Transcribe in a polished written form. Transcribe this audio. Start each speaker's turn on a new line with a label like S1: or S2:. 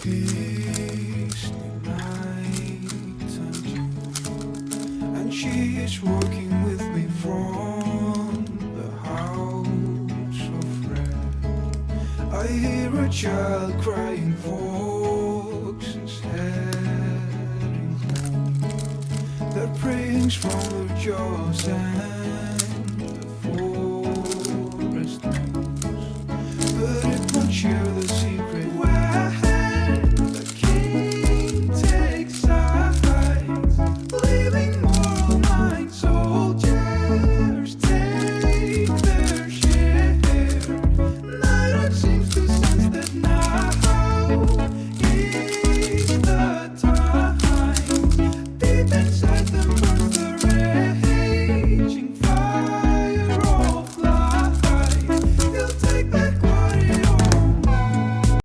S1: misty night and you, and she is walking with me from the house of red. I hear a child crying, voices heading home. Their prayings from their jaws and